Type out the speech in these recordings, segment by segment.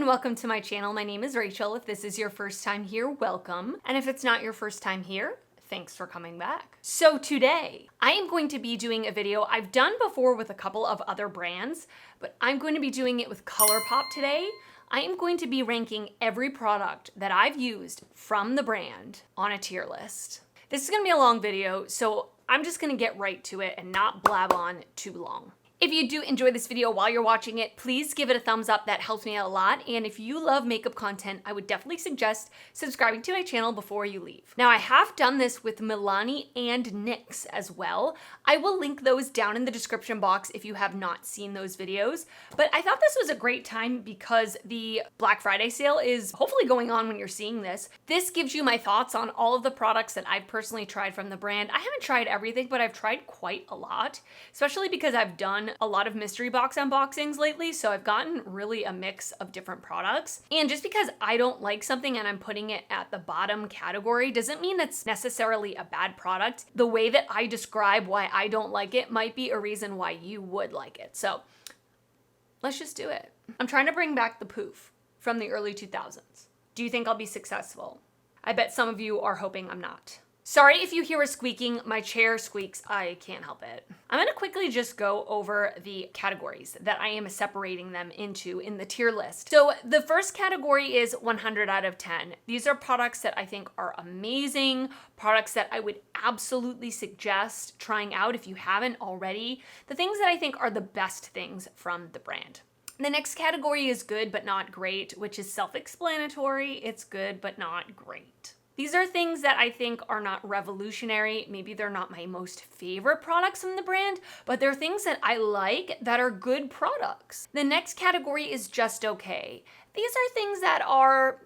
welcome to my channel. My name is Rachel. If this is your first time here, welcome. And if it's not your first time here, thanks for coming back. So today, I am going to be doing a video I've done before with a couple of other brands, but I'm going to be doing it with Colourpop today. I am going to be ranking every product that I've used from the brand on a tier list. This is gonna be a long video, so I'm just gonna get right to it and not blab on too long. If you do enjoy this video while you're watching it, please give it a thumbs up. That helps me out a lot. And if you love makeup content, I would definitely suggest subscribing to my channel before you leave. Now, I have done this with Milani and NYX as well. I will link those down in the description box if you have not seen those videos. But I thought this was a great time because the Black Friday sale is hopefully going on when you're seeing this. This gives you my thoughts on all of the products that I've personally tried from the brand. I haven't tried everything, but I've tried quite a lot, especially because I've done a lot of mystery box unboxings lately, so I've gotten really a mix of different products. And just because I don't like something and I'm putting it at the bottom category doesn't mean it's necessarily a bad product. The way that I describe why I don't like it might be a reason why you would like it. So let's just do it. I'm trying to bring back the poof from the early 2000s. Do you think I'll be successful? I bet some of you are hoping I'm not. Sorry if you hear a squeaking, my chair squeaks, I can't help it. I'm gonna quickly just go over the categories that I am separating them into in the tier list. So the first category is 100 out of 10. These are products that I think are amazing, products that I would absolutely suggest trying out if you haven't already, the things that I think are the best things from the brand. The next category is good but not great, which is self-explanatory. It's good but not great. These are things that I think are not revolutionary. Maybe they're not my most favorite products from the brand, but they're things that I like that are good products. The next category is just okay. These are things that are,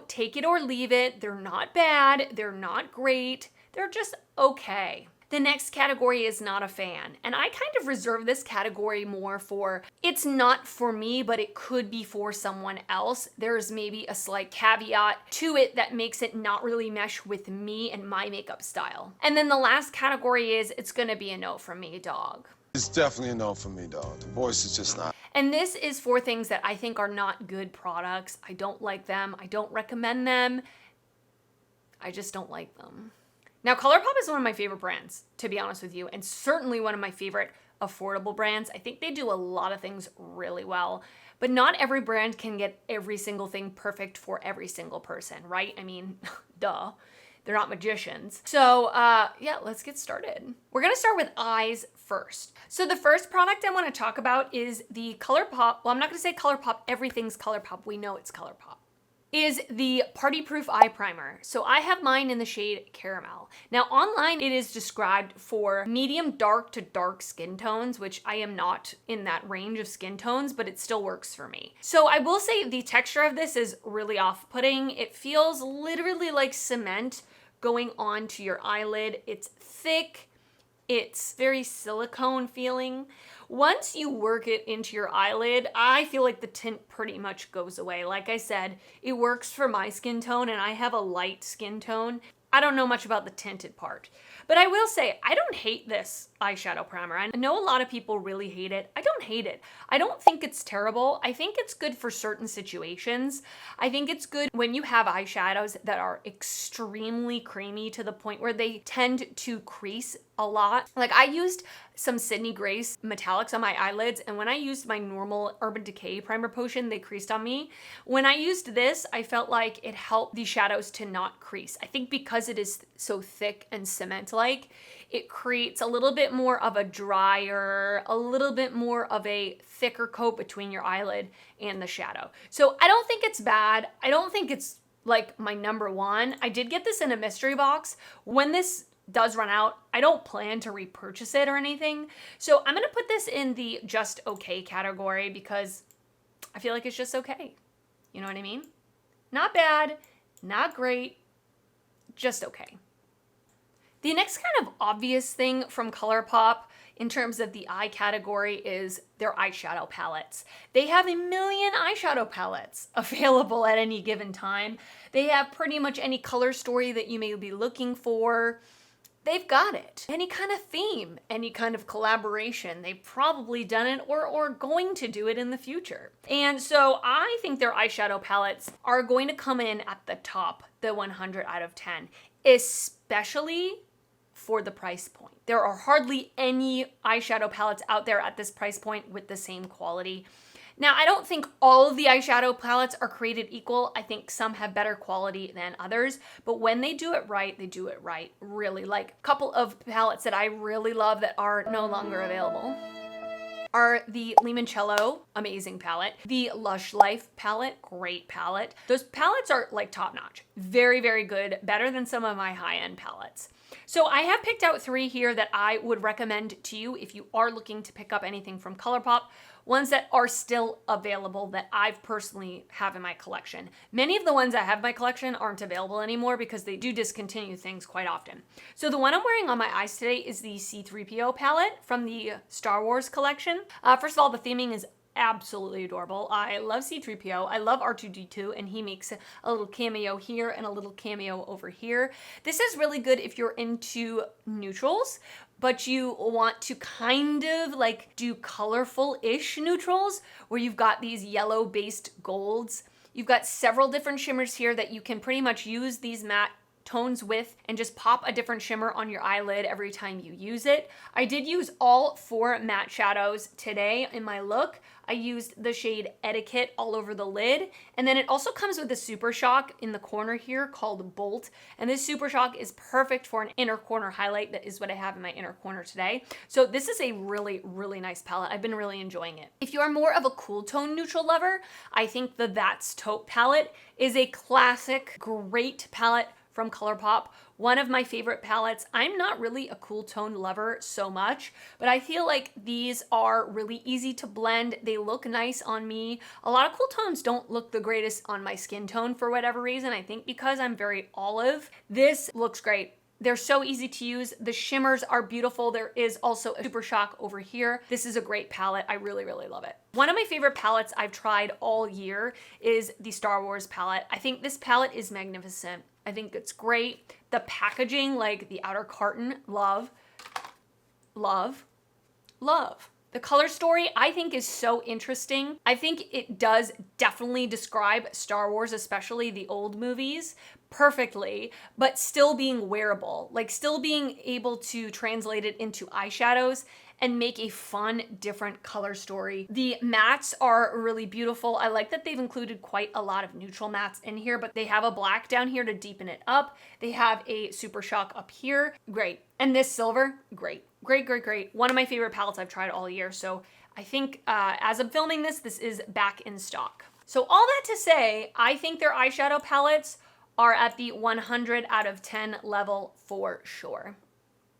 take it or leave it. They're not bad, they're not great, they're just okay. The next category is not a fan, and I kind of reserve this category more for, it's not for me, but it could be for someone else. There's maybe a slight caveat to it that makes it not really mesh with me and my makeup style. And then the last category is, it's gonna be a no from me, dog. It's definitely a no for me, dog. The voice is just not. And this is for things that I think are not good products. I don't like them, I don't recommend them. I just don't like them. Now, Colourpop is one of my favorite brands, to be honest with you, and certainly one of my favorite affordable brands. I think they do a lot of things really well, but not every brand can get every single thing perfect for every single person, right? I mean, duh. They're not magicians. So yeah, let's get started. We're gonna start with eyes first. So the first product I wanna talk about is the Colourpop, well, I'm not gonna say Colourpop, everything's Colourpop, we know it's Colourpop, is the Party Proof Eye Primer. So I have mine in the shade Caramel. Now online it is described for medium dark to dark skin tones, which I am not in that range of skin tones, but it still works for me. So I will say the texture of this is really off-putting. It feels literally like cement going onto your eyelid. It's thick, it's very silicone feeling. Once you work it into your eyelid, I feel like the tint pretty much goes away. Like I said, it works for my skin tone and I have a light skin tone. I don't know much about the tinted part, but I will say I don't hate this eyeshadow primer. I know a lot of people really hate it. I don't hate it. I don't think it's terrible. I think it's good for certain situations. I think it's good when you have eyeshadows that are extremely creamy to the point where they tend to crease a lot. Like I used some Sydney Grace metallics on my eyelids, and when I used my normal Urban Decay primer potion, they creased on me. When I used this, I felt like it helped the shadows to not crease. I think because it is so thick and cement-like, it creates a little bit more of a drier, a little bit more of a thicker coat between your eyelid and the shadow. So I don't think it's bad. I don't think it's like my number one. I did get this in a mystery box. When this does run out, I don't plan to repurchase it or anything. So I'm gonna put this in the just okay category because I feel like it's just okay. You know what I mean? Not bad, not great, just okay. The next kind of obvious thing from Colourpop in terms of the eye category is their eyeshadow palettes. They have a million eyeshadow palettes available at any given time. They have pretty much any color story that you may be looking for. they've got it. Any kind of theme, any kind of collaboration, they've probably done it or going to do it in the future. And so I think their eyeshadow palettes are going to come in at the top, the 100 out of 10, especially for the price point. There are hardly any eyeshadow palettes out there at this price point with the same quality. Now, I don't think all of the eyeshadow palettes are created equal. I think some have better quality than others, but when they do it right, they do it right, really. Like a couple of palettes that I really love that are no longer available are the Limoncello, amazing palette. The Lush Life palette, great palette. Those palettes are like top notch. Very, very good, better than some of my high-end palettes. So I have picked out 3 here that I would recommend to you if you are looking to pick up anything from Colourpop. Ones that are still available that I've personally have in my collection. Many of the ones I have in my collection aren't available anymore because they do discontinue things quite often. So the one I'm wearing on my eyes today is the C-3PO palette from the Star Wars collection. First of all, the theming is absolutely adorable. I love C-3PO. I love R2-D2, and he makes a little cameo here and a little cameo over here. This is really good if you're into neutrals, but you want to kind of like do colorful-ish neutrals where you've got these yellow-based golds. You've got several different shimmers here that you can pretty much use these matte tones with and just pop a different shimmer on your eyelid every time you use it. I did use all 4 matte shadows today in my look. I used the shade Etiquette all over the lid, and then it also comes with a Super Shock in the corner here called Bolt, and this Super Shock is perfect for an inner corner highlight. That is what I have in my inner corner today. So this is a really, really nice palette. I've been really enjoying it. If you are more of a cool tone neutral lover, I think the That's Taupe palette is a classic, great palette from Colourpop. One of my favorite palettes. I'm not really a cool tone lover so much, but I feel like these are really easy to blend. They look nice on me. A lot of cool tones don't look the greatest on my skin tone for whatever reason. I think because I'm very olive. This looks great. They're so easy to use. The shimmers are beautiful. There is also a Super Shock over here. This is a great palette. I really, really love it. One of my favorite palettes I've tried all year is the Star Wars palette. I think this palette is magnificent. I think it's great. The packaging, like the outer carton, love, love, love. The color story, I think, is so interesting. I think it does definitely describe Star Wars, especially the old movies, perfectly, but still being wearable, like still being able to translate it into eyeshadows and make a fun, different color story. The mattes are really beautiful. I like that they've included quite a lot of neutral mattes in here, but they have a black down here to deepen it up. They have a Super Shock up here. Great. And this silver, great. Great, great, great. One of my favorite palettes I've tried all year. So I think as I'm filming this, this is back in stock. So all that to say, I think their eyeshadow palettes are at the 100 out of 10 level for sure.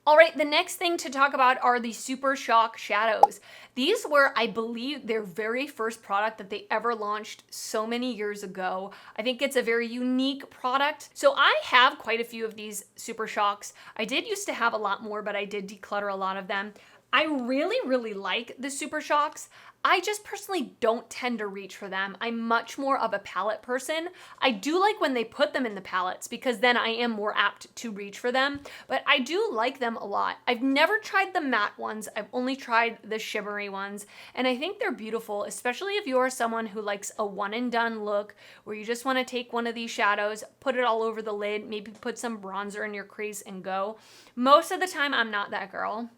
All right, the next thing to talk about are the Super Shock shadows. These were, I believe, their very first product that they ever launched so many years ago. I think it's a very unique product. So I have quite a few of these Super Shocks. I did used to have a lot more, but I did declutter a lot of them. I really, really like the Super Shocks. I just personally don't tend to reach for them. I'm much more of a palette person. I do like when they put them in the palettes because then I am more apt to reach for them, but I do like them a lot. I've never tried the matte ones. I've only tried the shimmery ones, and I think they're beautiful, especially if you're someone who likes a one and done look where you just want to take one of these shadows, put it all over the lid, maybe put some bronzer in your crease and go. Most of the time, I'm not that girl.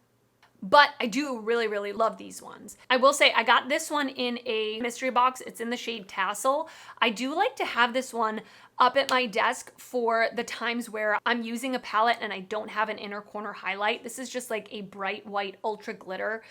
But I do really, really love these ones. I will say I got this one in a mystery box. It's in the shade Tassel. I do like to have this one up at my desk for the times where I'm using a palette and I don't have an inner corner highlight. This is just like a bright white ultra glitter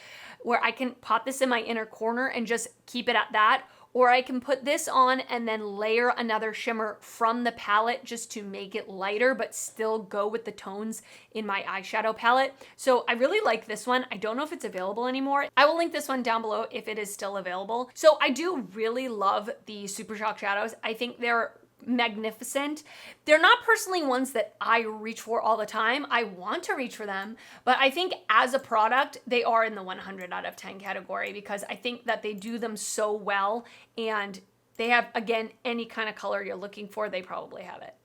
where I can pop this in my inner corner and just keep it at that. Or I can put this on and then layer another shimmer from the palette just to make it lighter, but still go with the tones in my eyeshadow palette. So I really like this one. I don't know if it's available anymore. I will link this one down below if it is still available. So I do really love the Super Shock shadows. I think they're magnificent. They're not personally ones that I reach for all the time. I want to reach for them, but I think as a product, they are in the 100 out of 10 category because I think that they do them so well and they have, again, any kind of color you're looking for, they probably have it.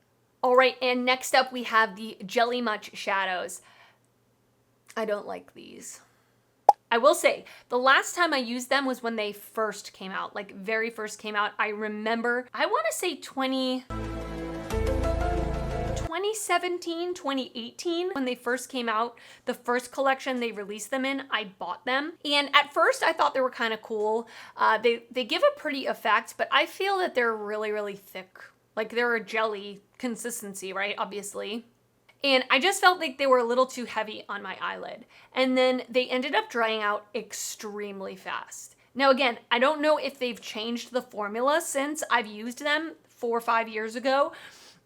All right, and next up we have the Jelly Much shadows. I don't like these. I will say, the last time I used them was when they first came out, like very first came out. I remember, I want to say 2017, 2018, when they first came out, the first collection they released them in, I bought them. And at first I thought they were kind of cool. They give a pretty effect, but I feel that they're really, really thick. Like they're a jelly consistency, right? Obviously. And I just felt like they were a little too heavy on my eyelid. And then they ended up drying out extremely fast. Now again, I don't know if they've changed the formula since I've used them 4 or 5 years ago,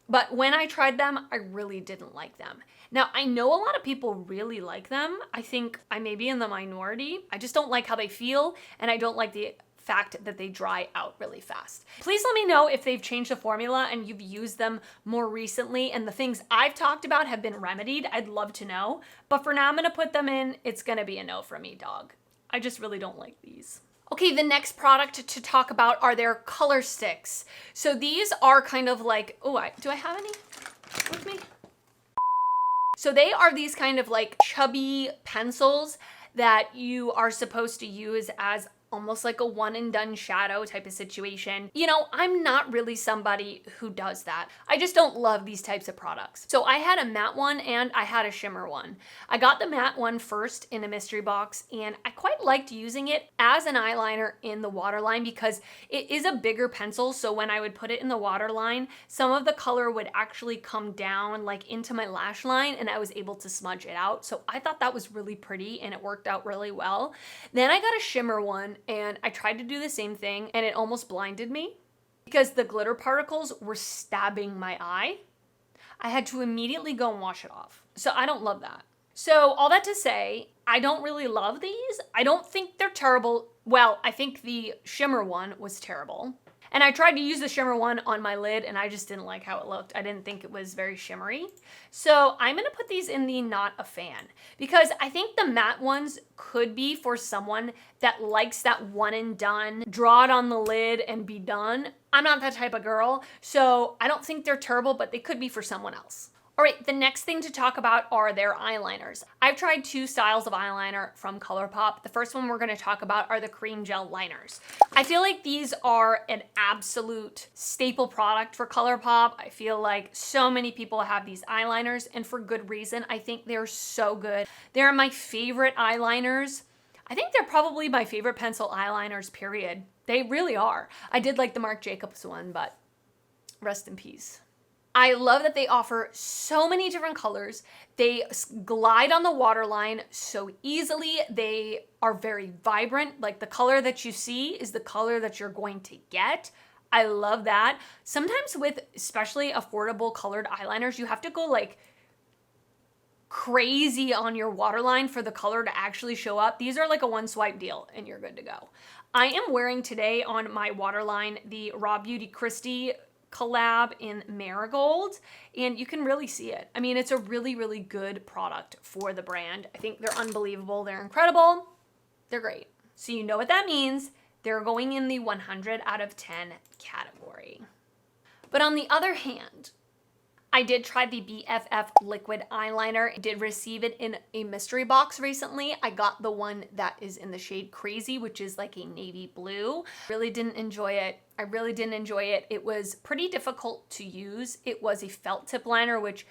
but when I tried them, I really didn't like them. Now, I know a lot of people really like them. I think I may be in the minority. I just don't like how they feel, and I don't like the fact that they dry out really fast. Please let me know if they've changed the formula and you've used them more recently and the things I've talked about have been remedied. I'd love to know. But for now, I'm gonna put them in. It's gonna be a no from me, dog. I just really don't like these. Okay, the next product to talk about are their color sticks. So these are kind of like, do I have any with me? So they are these kind of like chubby pencils that you are supposed to use as almost like a one and done shadow type of situation. You know, I'm not really somebody who does that. I just don't love these types of products. So I had a matte one and I had a shimmer one. I got the matte one first in a mystery box and I quite liked using it as an eyeliner in the waterline because it is a bigger pencil. So when I would put it in the waterline, some of the color would actually come down like into my lash line and I was able to smudge it out. So I thought that was really pretty and it worked out really well. Then I got a shimmer one and I tried to do the same thing and it almost blinded me because the glitter particles were stabbing my eye. I had to immediately go and wash it off. So I don't love that. So all that to say, I don't really love these. I don't think they're terrible. Well, I think the shimmer one was terrible. And I tried to use the shimmer one on my lid and I just didn't like how it looked. I didn't think it was very shimmery. So I'm gonna put these in the not a fan because I think the matte ones could be for someone that likes that one and done, draw it on the lid and be done. I'm not that type of girl, so I don't think they're terrible, but they could be for someone else. All right, the next thing to talk about are their eyeliners. I've tried 2 styles of eyeliner from Colourpop. The first one we're gonna talk about are the cream gel liners. I feel like these are an absolute staple product for Colourpop. I feel like so many people have these eyeliners and for good reason. I think they're so good. They're my favorite eyeliners. I think they're probably my favorite pencil eyeliners, period. They really are. I did like the Marc Jacobs one, but rest in peace. I love that they offer so many different colors. They glide on the waterline so easily. They are very vibrant. Like the color that you see is the color that you're going to get. I love that. Sometimes with especially affordable colored eyeliners, you have to go like crazy on your waterline for the color to actually show up. These are like a one swipe deal and you're good to go. I am wearing today on my waterline the Raw Beauty Christie collab in Marigold, and you can really see it. I mean, it's a really, really good product for the brand. I think they're unbelievable. They're incredible. They're great. So you know what that means. They're going in the 100 out of 10 category. But on the other hand, I did try the BFF liquid eyeliner. I did receive it in a mystery box recently. I got the one that is in the shade Crazy, which is like a navy blue. Really didn't enjoy it. I really didn't enjoy it. It was pretty difficult to use. It was a felt tip liner, which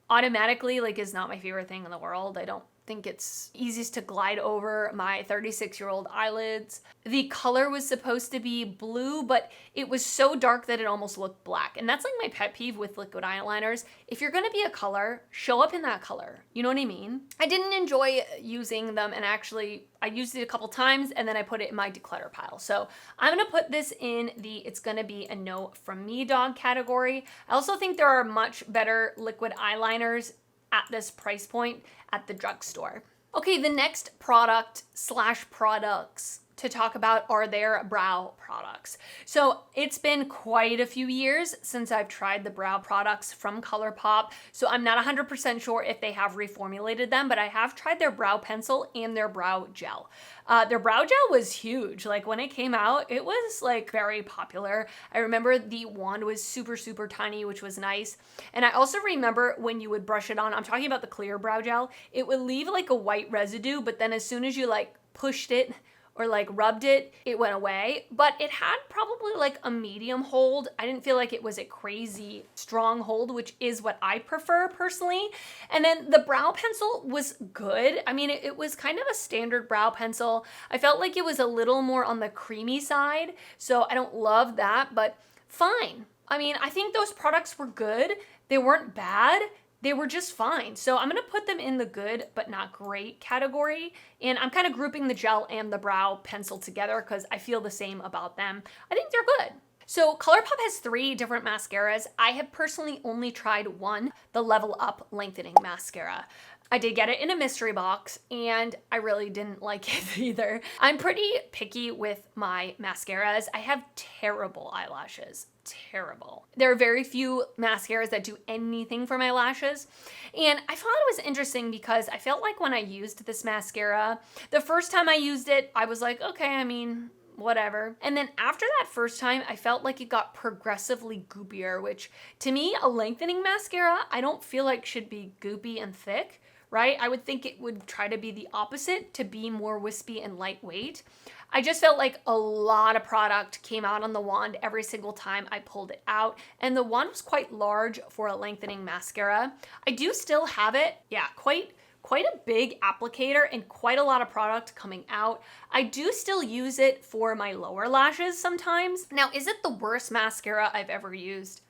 automatically like is not my favorite thing in the world. I don't think it's easiest to glide over my 36-year-old eyelids. The color was supposed to be blue, but it was so dark that it almost looked black. And that's like my pet peeve with liquid eyeliners. If you're gonna be a color, show up in that color. You know what I mean? I didn't enjoy using them, and actually I used it a couple times and then I put it in my declutter pile. So I'm gonna put this in the it's gonna be a no from me dog category. I also think there are much better liquid eyeliners at this price point at the drugstore. Okay, the next product / products to talk about are their brow products. So it's been quite a few years since I've tried the brow products from Colourpop, so I'm not 100% sure if they have reformulated them, but I have tried their brow pencil and their brow gel. Their brow gel was huge. Like when it came out, it was like very popular. I remember the wand was super, super tiny, which was nice. And I also remember when you would brush it on, I'm talking about the clear brow gel, it would leave like a white residue, but then as soon as you like pushed it or like rubbed it, it went away. But it had probably like a medium hold. I didn't feel like it was a crazy strong hold, which is what I prefer personally. And then the brow pencil was good. I mean, it was kind of a standard brow pencil. I felt like it was a little more on the creamy side, so I don't love that, but fine. I mean, I think those products were good. They weren't bad. They were just fine. So I'm gonna put them in the good but not great category. And I'm kind of grouping the gel and the brow pencil together because I feel the same about them. I think they're good. So Colourpop has 3 different mascaras. I have personally only tried one, the Level Up Lengthening Mascara. I did get it in a mystery box and I really didn't like it either. I'm pretty picky with my mascaras. I have terrible eyelashes. Terrible. There are very few mascaras that do anything for my lashes. And I thought it was interesting because I felt like when I used this mascara, the first time I used it, I was like, okay, I mean, whatever. And then after that first time, I felt like it got progressively goopier, which to me, a lengthening mascara, I don't feel like should be goopy and thick, right? I would think it would try to be the opposite, to be more wispy and lightweight. I just felt like a lot of product came out on the wand every single time I pulled it out, and the wand was quite large for a lengthening mascara. I do still have it, yeah, quite a big applicator and quite a lot of product coming out. I do still use it for my lower lashes sometimes. Now, is it the worst mascara I've ever used?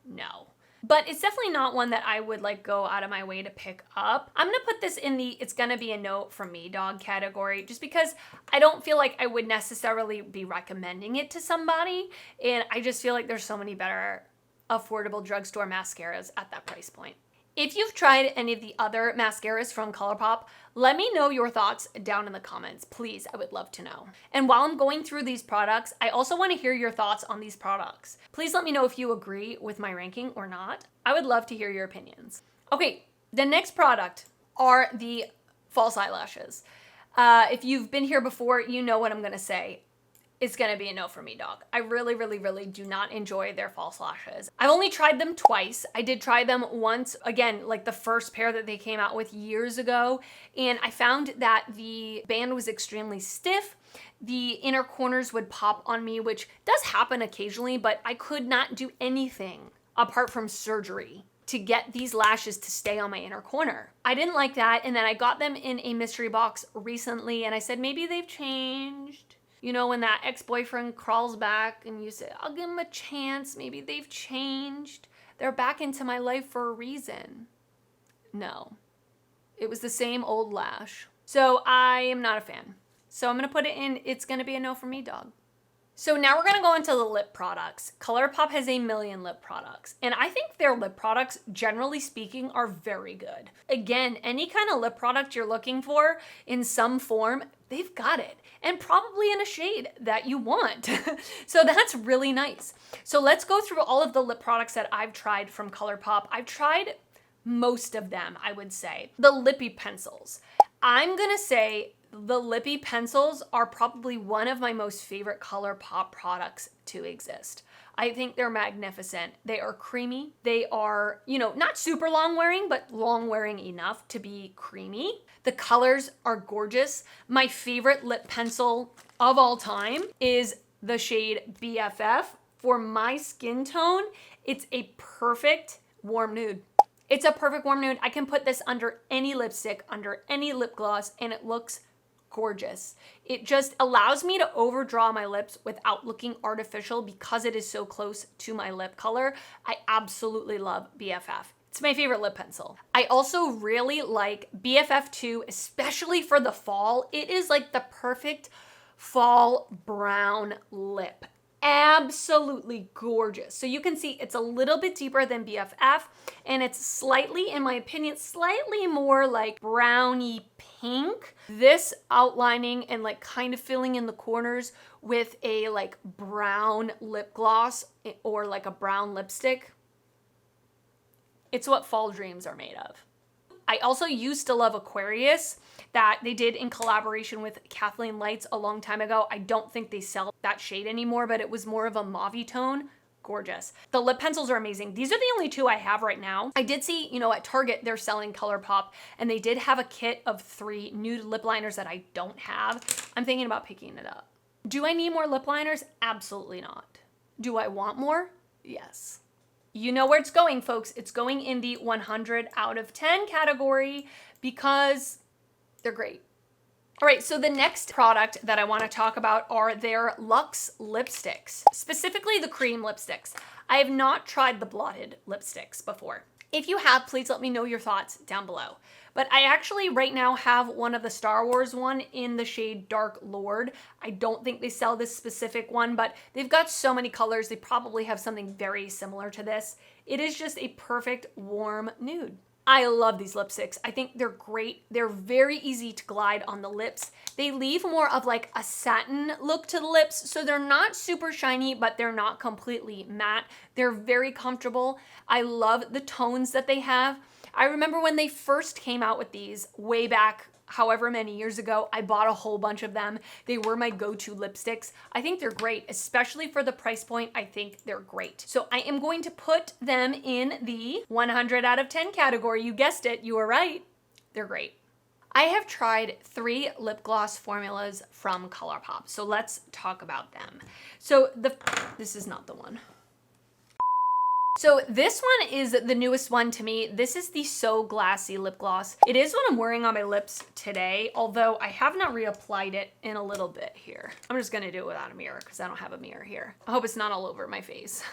No. But it's definitely not one that I would like go out of my way to pick up. I'm gonna put this in the it's gonna be a no from me dog category just because I don't feel like I would necessarily be recommending it to somebody, and I just feel like there's so many better affordable drugstore mascaras at that price point. If you've tried any of the other mascaras from Colourpop, let me know your thoughts down in the comments. Please, I would love to know. And while I'm going through these products, I also want to hear your thoughts on these products. Please let me know if you agree with my ranking or not. I would love to hear your opinions. Okay, the next product are the false eyelashes. If you've been here before, you know what I'm gonna say. It's gonna be a no for me, dog. I really, really, really do not enjoy their false lashes. I've only tried them twice. I did try them once, again, like the first pair that they came out with years ago, and I found that the band was extremely stiff. The inner corners would pop on me, which does happen occasionally, but I could not do anything apart from surgery to get these lashes to stay on my inner corner. I didn't like that, and then I got them in a mystery box recently, and I said, maybe they've changed. You know, when that ex-boyfriend crawls back and you say, I'll give them a chance, maybe they've changed. They're back into my life for a reason. No, it was the same old lash. So I am not a fan. So I'm gonna put it in, it's gonna be a no for me, dog. So now we're gonna go into the lip products. Colourpop has a million lip products, and I think their lip products, generally speaking, are very good. Again, any kind of lip product you're looking for in some form, they've got it, and probably in a shade that you want. So that's really nice. So let's go through all of the lip products that I've tried from Colourpop. I've tried most of them, I would say. The lippy pencils. I'm gonna say the lippy pencils are probably one of my most favorite Colourpop products to exist. I think they're magnificent. They are creamy. They are, you know, not super long wearing, but long wearing enough to be creamy. The colors are gorgeous. My favorite lip pencil of all time is the shade BFF. For my skin tone, it's a perfect warm nude. It's a perfect warm nude. I can put this under any lipstick, under any lip gloss, and it looks gorgeous. It just allows me to overdraw my lips without looking artificial because it is so close to my lip color. I absolutely love BFF. It's my favorite lip pencil. I also really like BFF2, especially for the fall. It is like the perfect fall brown lip. Absolutely gorgeous. So you can see it's a little bit deeper than BFF, and it's slightly, in my opinion, slightly more like browny pink. This outlining and like kind of filling in the corners with a like brown lip gloss or like a brown lipstick. It's what fall dreams are made of. I also used to love Aquarius that they did in collaboration with Kathleen Lights a long time ago. I don't think they sell that shade anymore, but it was more of a mauve tone. Gorgeous. The lip pencils are amazing. These are the only two I have right now. I did see, at Target, they're selling Colourpop, and they did have a kit of 3 nude lip liners that I don't have. I'm thinking about picking it up. Do I need more lip liners? Absolutely not. Do I want more? Yes. You know where it's going, folks. It's going in the 100 out of 10 category because they're great. All right, so the next product that I want to talk about are their Luxe lipsticks, specifically the cream lipsticks. I have not tried the blotted lipsticks before. If you have, please let me know your thoughts down below. But I actually right now have one of the Star Wars one in the shade Dark Lord. I don't think they sell this specific one, but they've got so many colors. They probably have something very similar to this. It is just a perfect warm nude. I love these lipsticks. I think they're great. They're very easy to glide on the lips. They leave more of like a satin look to the lips, so they're not super shiny, but they're not completely matte. They're very comfortable. I love the tones that they have. I remember when they first came out with these way back however many years ago, I bought a whole bunch of them. They were my go-to lipsticks. I think they're great, especially for the price point. I think they're great. So I am going to put them in the 100 out of 10 category. You guessed it, you were right. They're great. I have tried 3 lip gloss formulas from Colourpop. So let's talk about them. So this is not the one. So this one is the newest one to me. This is the So Glassy lip gloss. It is what I'm wearing on my lips today, although I have not reapplied it in a little bit here. I'm just gonna do it without a mirror because I don't have a mirror here. I hope it's not all over my face.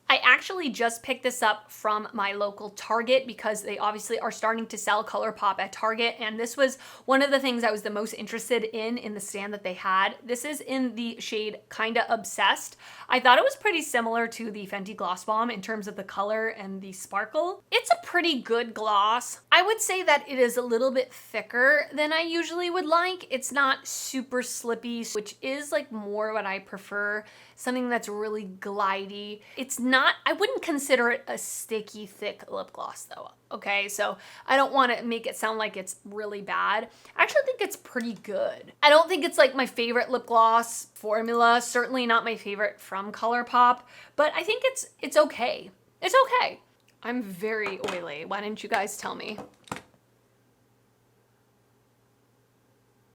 I actually just picked this up from my local Target because they obviously are starting to sell Colourpop at Target, and this was one of the things I was the most interested in the stand that they had. This is in the shade Kinda Obsessed. I thought it was pretty similar to the Fenty Gloss Bomb in terms of the color and the sparkle. It's a pretty good gloss. I would say that it is a little bit thicker than I usually would like. It's not super slippy, which is like more what I prefer. Something that's really glidey. It's not, I wouldn't consider it a sticky, thick lip gloss though, okay? So I don't want to make it sound like it's really bad. I actually think it's pretty good. I don't think it's like my favorite lip gloss formula, certainly not my favorite from Colourpop, but I think it's okay. It's okay. I'm very oily. Why didn't you guys tell me?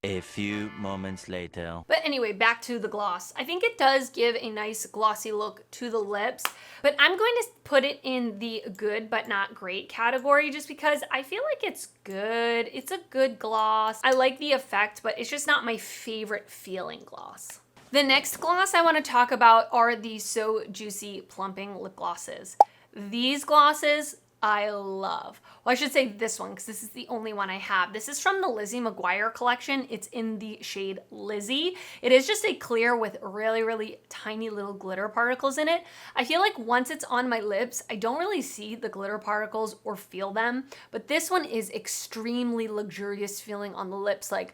A few moments later. But anyway, back to the gloss. I think it does give a nice glossy look to the lips, but I'm going to put it in the good but not great category just because I feel like it's good. It's a good gloss. I like the effect, but it's just not my favorite feeling gloss. The next gloss I want to talk about are the So Juicy Plumping lip glosses. These glosses I love. Well, I should say this one because this is the only one I have. This is from the Lizzie McGuire collection. It's in the shade Lizzie. It is just a clear with really, really tiny little glitter particles in it. I feel like once it's on my lips, I don't really see the glitter particles or feel them, but this one is extremely luxurious feeling on the lips. Like,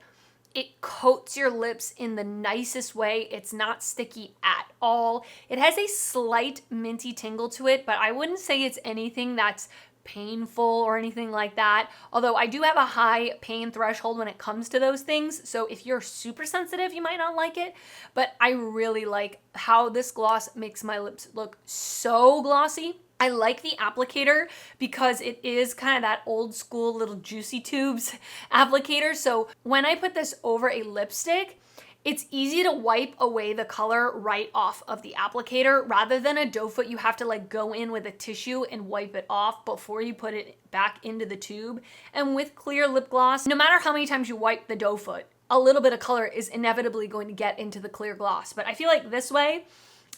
it coats your lips in the nicest way. It's not sticky at all. It has a slight minty tingle to it, but I wouldn't say it's anything that's painful or anything like that. Although I do have a high pain threshold when it comes to those things. So if you're super sensitive, you might not like it. But I really like how this gloss makes my lips look so glossy. I like the applicator because it is kind of that old school little Juicy Tubes applicator. So when I put this over a lipstick, it's easy to wipe away the color right off of the applicator. Rather than a doe foot, you have to like go in with a tissue and wipe it off before you put it back into the tube. And with clear lip gloss, no matter how many times you wipe the doe foot, a little bit of color is inevitably going to get into the clear gloss. But I feel like this way,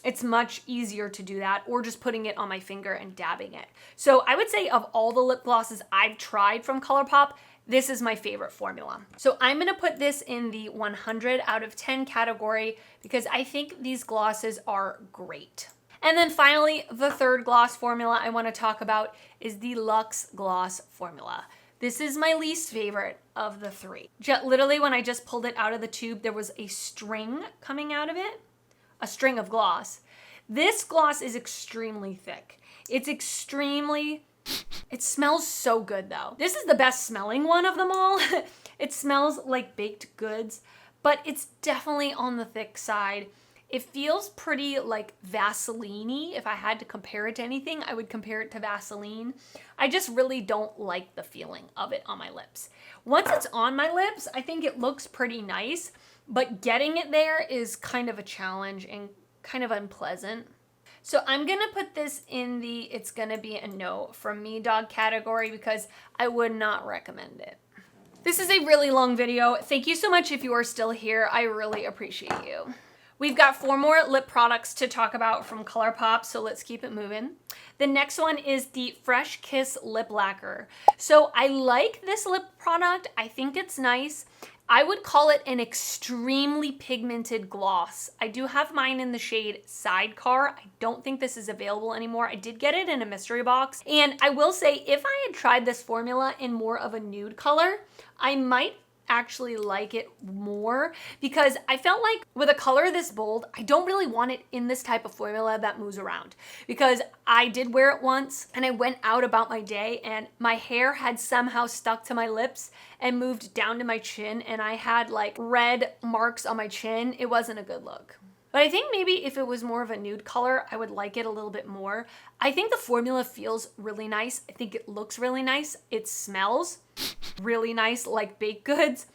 it's much easier to do that, or just putting it on my finger and dabbing it. So I would say of all the lip glosses I've tried from Colourpop, this is my favorite formula. So I'm gonna put this in the 100 out of 10 category because I think these glosses are great. And then finally, the third gloss formula I wanna talk about is the Luxe Gloss formula. This is my least favorite of the three. Literally, when I just pulled it out of the tube, there was a string coming out of it, a string of gloss. This gloss is extremely thick. It smells so good though. This is the best smelling one of them all. It smells like baked goods, but it's definitely on the thick side. It feels pretty like Vaseline-y. If I had to compare it to anything, I would compare it to Vaseline. I just really don't like the feeling of it on my lips. Once it's on my lips, I think it looks pretty nice, but getting it there is kind of a challenge and kind of unpleasant. So I'm gonna put this in the it's gonna be a no from me dog category because I would not recommend it. This is a really long video. Thank you so much if you are still here. I really appreciate you. We've got 4 more lip products to talk about from Colourpop, so let's keep it moving. The next one is the Fresh Kiss Lip Lacquer. So I like this lip product. I think it's nice. I would call it an extremely pigmented gloss. I do have mine in the shade Sidecar. I don't think this is available anymore. I did get it in a mystery box. And I will say, if I had tried this formula in more of a nude color, I might actually like it more because I felt like with a color this bold, I don't really want it in this type of formula that moves around, because I did wear it once and I went out about my day and my hair had somehow stuck to my lips and moved down to my chin and I had like red marks on my chin. It wasn't a good look. But I think maybe if it was more of a nude color, I would like it a little bit more. I think the formula feels really nice. I think it looks really nice. It smells really nice, like baked goods.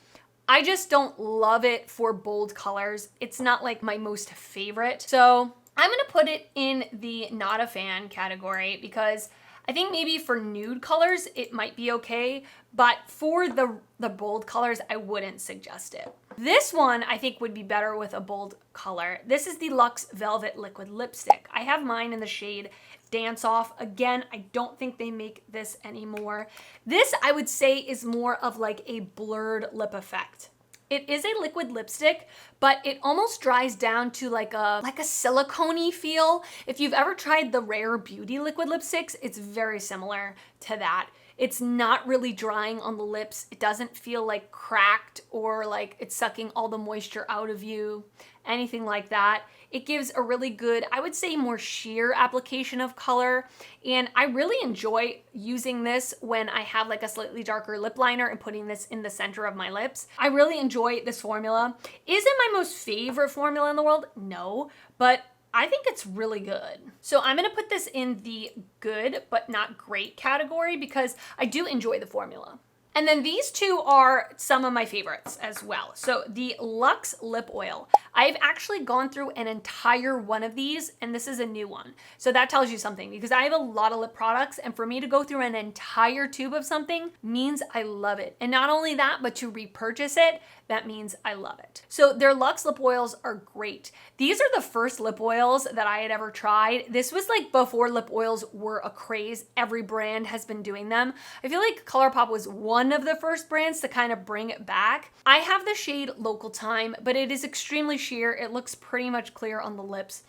I just don't love it for bold colors. It's not like my most favorite. So I'm gonna put it in the not a fan category because I think maybe for nude colors, it might be okay, but for the bold colors, I wouldn't suggest it. This one I think would be better with a bold color. This is the Luxe Velvet Liquid Lipstick. I have mine in the shade Dance Off. Again, I don't think they make this anymore. This I would say is more of like a blurred lip effect. It is a liquid lipstick, but it almost dries down to like a silicone-y feel. If you've ever tried the Rare Beauty liquid lipsticks, it's very similar to that. It's not really drying on the lips. It doesn't feel like cracked or like it's sucking all the moisture out of you, anything like that. It gives a really good, I would say, more sheer application of color. And I really enjoy using this when I have like a slightly darker lip liner and putting this in the center of my lips. I really enjoy this formula. Is it my most favorite formula in the world? No, but I think it's really good. So I'm gonna put this in the good but not great category because I do enjoy the formula. And then these two are some of my favorites as well. So the Luxe Lip Oil. I've actually gone through an entire one of these and this is a new one. So that tells you something because I have a lot of lip products and for me to go through an entire tube of something means I love it. And not only that, but to repurchase it, that means I love it. So their Luxe Lip Oils are great. These are the first lip oils that I had ever tried. This was like before lip oils were a craze. Every brand has been doing them. I feel like Colourpop was one of the first brands to kind of bring it back. I have the shade Local Time, but it is extremely sheer. It looks pretty much clear on the lips.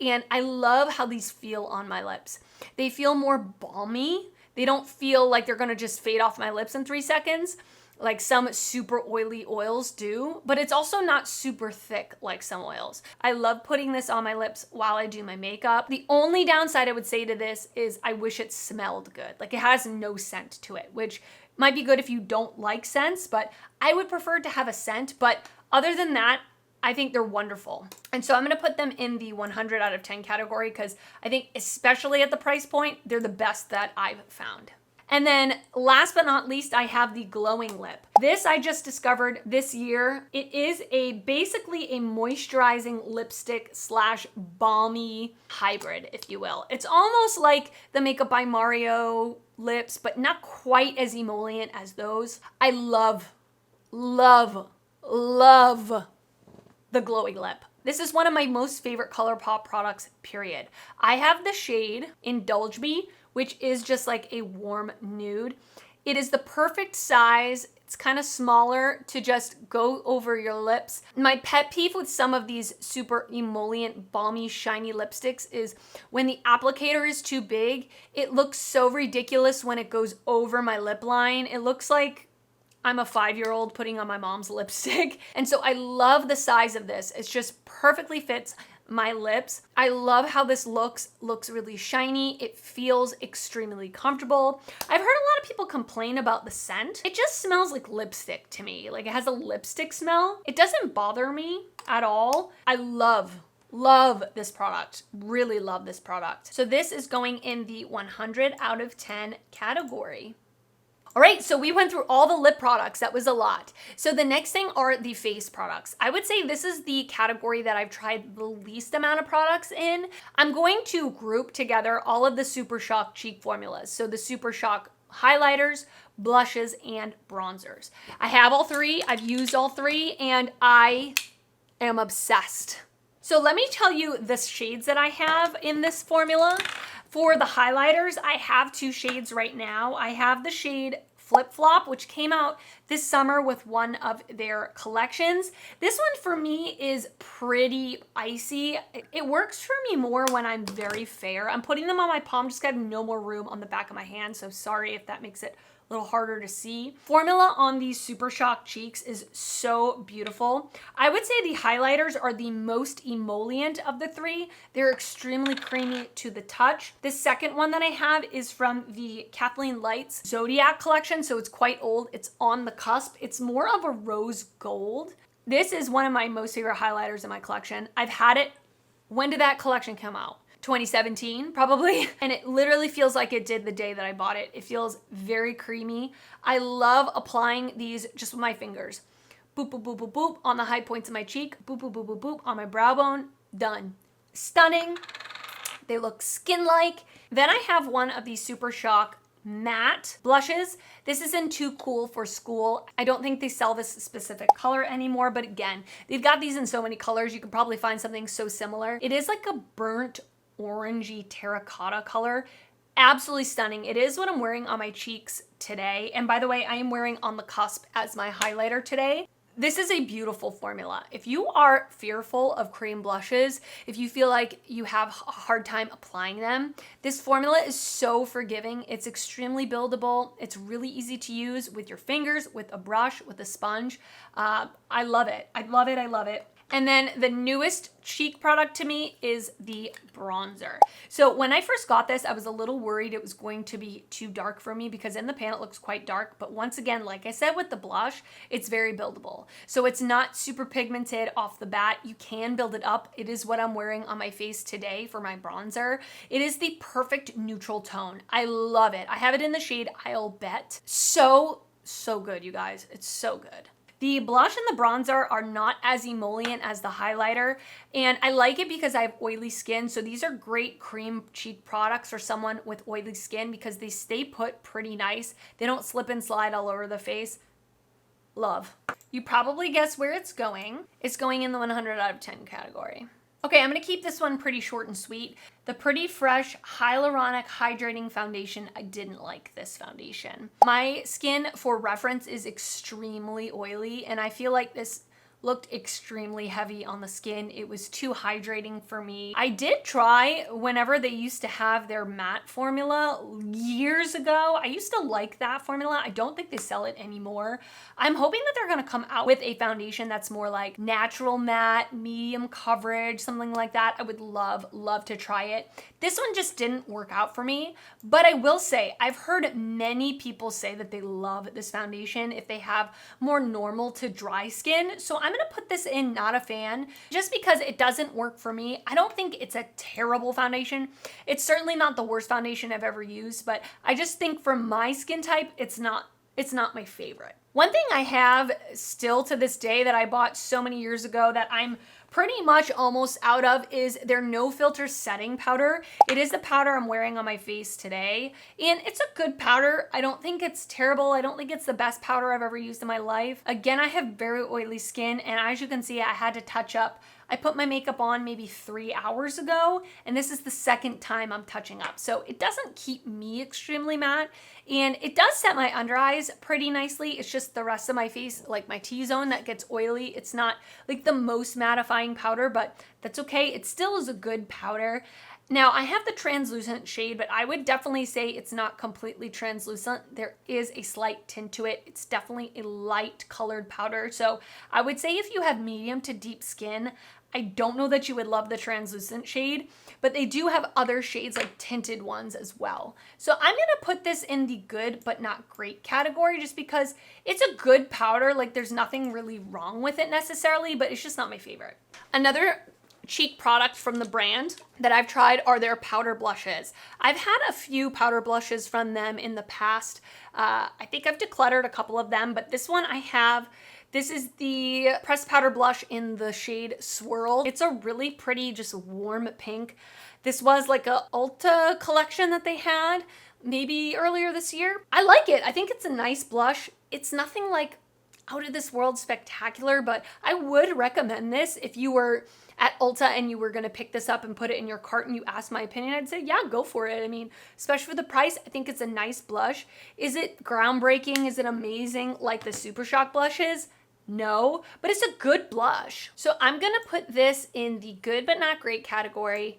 And I love how these feel on my lips. They feel more balmy. They don't feel like they're gonna just fade off my lips in 3 seconds, like some super oily oils do, but it's also not super thick like some oils. I love putting this on my lips while I do my makeup. The only downside I would say to this is I wish it smelled good. Like it has no scent to it, which might be good if you don't like scents, but I would prefer to have a scent. But other than that, I think they're wonderful. And so I'm gonna put them in the 100 out of 10 category because I think especially at the price point, they're the best that I've found. And then last but not least, I have the Glowing Lip. This I just discovered this year. It is basically a moisturizing lipstick slash balmy hybrid, if you will. It's almost like the Makeup by Mario lips, but not quite as emollient as those. I love, love, love the Glowing Lip. This is one of my most favorite Colourpop products, period. I have the shade Indulge Me, which is just like a warm nude. It is the perfect size. It's It's kind of smaller to just go over your lips. My pet peeve with some of these super emollient, balmy, shiny lipsticks is when the applicator is too big, it looks so ridiculous when it goes over my lip line. It looks like I'm a 5-year-old putting on my mom's lipstick. And so I love the size of this. It just perfectly fits my lips. I love how this looks really shiny. It feels extremely comfortable. I've heard a lot of people complain about the scent. It just smells like lipstick to me. Like it has a lipstick smell. It doesn't bother me at all. I love this product. Really love this product. So this is going in the 100 out of 10 category. All right, so we went through all the lip products. That was a lot. So the next thing are the face products. I would say this is the category that I've tried the least amount of products in. I'm going to group together all of the Super Shock cheek formulas. So the Super Shock highlighters, blushes, and bronzers. I have all three. I've used all three, and I am obsessed. So let me tell you the shades that I have in this formula. For the highlighters, I have 2 shades right now. I have the shade Flip Flop, which came out this summer with one of their collections. This one for me is pretty icy. It works for me more when I'm very fair. I'm putting them on my palm, just got no more room on the back of my hand, so sorry if that makes it a little harder to see. Formula on these Super Shock cheeks is so beautiful. I would say the highlighters are the most emollient of the 3. They're extremely creamy to the touch. The second one that I have is from the Kathleen Lights Zodiac collection, so it's quite old. It's on the cusp. It's more of a rose gold. This is one of my most favorite highlighters in my collection. I've had it. When did that collection come out? 2017 probably, and it literally feels like it did the day that I bought it. It feels very creamy. I love applying these just with my fingers. Boop, boop, boop, boop, boop on the high points of my cheek. Boop, boop, boop, boop, boop on my brow bone. Done. Stunning. They look skin-like. Then I have one of these Super Shock matte blushes. This is in Too Cool for School. I don't think they sell this specific color anymore, but again, they've got these in so many colors. You could probably find something so similar. It is like a burnt orangey terracotta color. Absolutely stunning. It is what I'm wearing on my cheeks today. And by the way, I am wearing On the Cusp as my highlighter today. This is a beautiful formula. If you are fearful of cream blushes, if you feel like you have a hard time applying them, this formula is so forgiving. It's extremely buildable. It's really easy to use with your fingers, with a brush, with a sponge. I love it. I love it. I love it. And then the newest cheek product to me is the bronzer. So when I first got this, I was a little worried it was going to be too dark for me because in the pan it looks quite dark. But once again, like I said with the blush, it's very buildable. So it's not super pigmented off the bat. You can build it up. It is what I'm wearing on my face today for my bronzer. It is the perfect neutral tone. I love it. I have it in the shade I'll Bet. So good, you guys. It's so good. The blush and the bronzer are not as emollient as the highlighter, and I like it because I have oily skin, so these are great cream cheek products for someone with oily skin because they stay put pretty nice. They don't slip and slide all over the face. Love. You probably guessed where it's going. It's going in the 100 out of 10 category. Okay, I'm gonna keep this one pretty short and sweet. The Pretty Fresh Hyaluronic Hydrating Foundation. I didn't like this foundation. My skin, for reference, is extremely oily, and I feel like this looked extremely heavy on the skin. It was too hydrating for me. I did try whenever they used to have their matte formula years ago. I used to like that formula. I don't think they sell it anymore. I'm hoping that they're gonna come out with a foundation that's more like natural matte, medium coverage, something like that. I would love to try it. This one just didn't work out for me, but I will say, I've heard many people say that they love this foundation if they have more normal to dry skin. So I'm gonna put this in not a fan just because it doesn't work for me. I don't think it's a terrible foundation. It's certainly not the worst foundation I've ever used, but I just think for my skin type, it's not my favorite. One thing I have still to this day that I bought so many years ago that I'm pretty much almost out of is their No Filter setting powder. It is the powder I'm wearing on my face today, and it's a good powder. I don't think it's terrible. I don't think it's the best powder I've ever used in my life. Again, I have very oily skin, and as you can see, I had to touch up I put my makeup on maybe 3 hours ago, and this is the second time I'm touching up. So it doesn't keep me extremely matte, and it does set my under eyes pretty nicely. It's just the rest of my face, like my T-zone, that gets oily. It's not like the most mattifying powder, but that's okay. It still is a good powder. Now, I have the translucent shade, but I would definitely say it's not completely translucent. There is a slight tint to it. It's definitely a light colored powder. So I would say if you have medium to deep skin, I don't know that you would love the translucent shade, but they do have other shades, like tinted ones as well. So I'm gonna put this in the good but not great category just because it's a good powder. Like, there's nothing really wrong with it necessarily, but it's just not my favorite. Another cheek product from the brand that I've tried are their powder blushes. I've had a few powder blushes from them in the past. I think I've decluttered a couple of them, but this one I have. This is the pressed powder blush in the shade Swirl. It's a really pretty, just warm pink. This was like a Ulta collection that they had maybe earlier this year. I like it. I think it's a nice blush. It's nothing like out of this world spectacular, but I would recommend this if you were at Ulta and you were gonna pick this up and put it in your cart and you asked my opinion. I'd say, yeah, go for it. I mean, especially for the price, I think it's a nice blush. Is it groundbreaking? Is it amazing like the Super Shock blushes? No, but it's a good blush. So I'm gonna put this in the good but not great category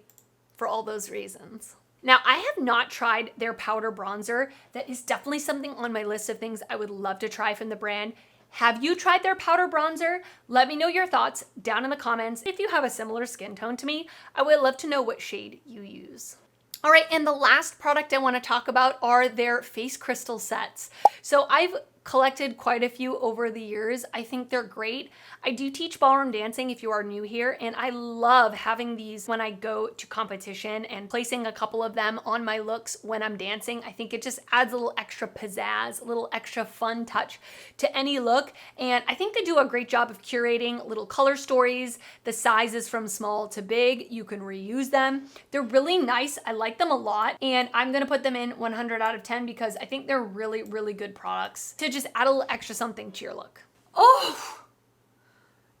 for all those reasons. Now, I have not tried their powder bronzer. That is definitely something on my list of things I would love to try from the brand. Have you tried their powder bronzer? Let me know your thoughts down in the comments. If you have a similar skin tone to me, I would love to know what shade you use. All right, and the last product I want to talk about are their face crystal sets. So I've collected quite a few over the years. I think they're great. I do teach ballroom dancing if you are new here, and I love having these when I go to competition and placing a couple of them on my looks when I'm dancing. I think it just adds a little extra pizzazz, a little extra fun touch to any look, and I think they do a great job of curating little color stories. The sizes from small to big, you can reuse them. They're really nice. I like them a lot, and I'm gonna put them in 100 out of 10 because I think they're really, really good products to just add a little extra something to your look. Oh,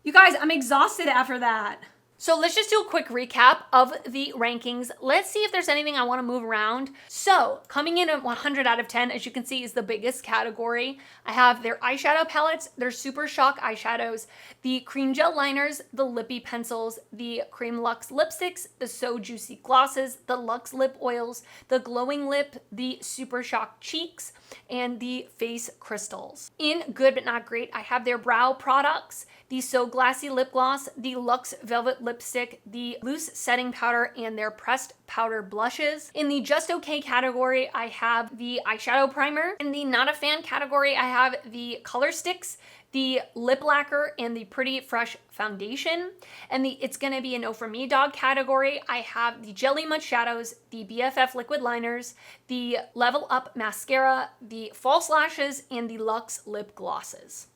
you guys, I'm exhausted after that. So let's just do a quick recap of the rankings. Let's see if there's anything I want to move around. So coming in at 100 out of 10, as you can see, is the biggest category. I have their eyeshadow palettes, their Super Shock eyeshadows, the cream gel liners, the lippy pencils, the Creme Luxe lipsticks, the So Juicy glosses, the Luxe lip oils, the glowing lip, the Super Shock cheeks, and the face crystals. In good but not great, I have their brow products, the So Glassy lip gloss, the Luxe velvet lipstick, the loose setting powder, and their pressed powder blushes. In the just okay category, I have the eyeshadow primer. In the not a fan category, I have the color sticks, the lip lacquer, and the Pretty Fresh foundation. And the It's Gonna Be a No For Me dog category, I have the Jelly Mud shadows, the BFF liquid liners, the Level Up mascara, the false lashes, and the Luxe lip glosses.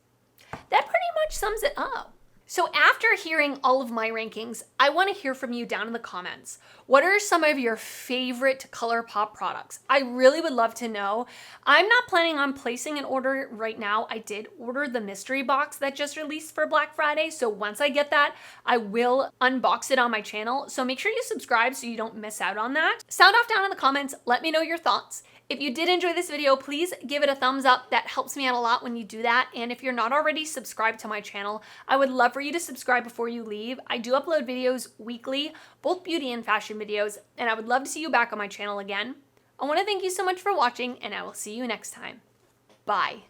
That pretty much sums it up. So after hearing all of my rankings, I want to hear from you down in the comments. What are some of your favorite Colourpop products? I really would love to know. I'm not planning on placing an order right now. I did order the mystery box that just released for Black Friday. So once I get that, I will unbox it on my channel. So make sure you subscribe so you don't miss out on that. Sound off down in the comments. Let me know your thoughts. If you did enjoy this video, please give it a thumbs up. That helps me out a lot when you do that. And if you're not already subscribed to my channel, I would love for you to subscribe before you leave. I do upload videos weekly, both beauty and fashion videos, and I would love to see you back on my channel again. I want to thank you so much for watching, and I will see you next time. Bye.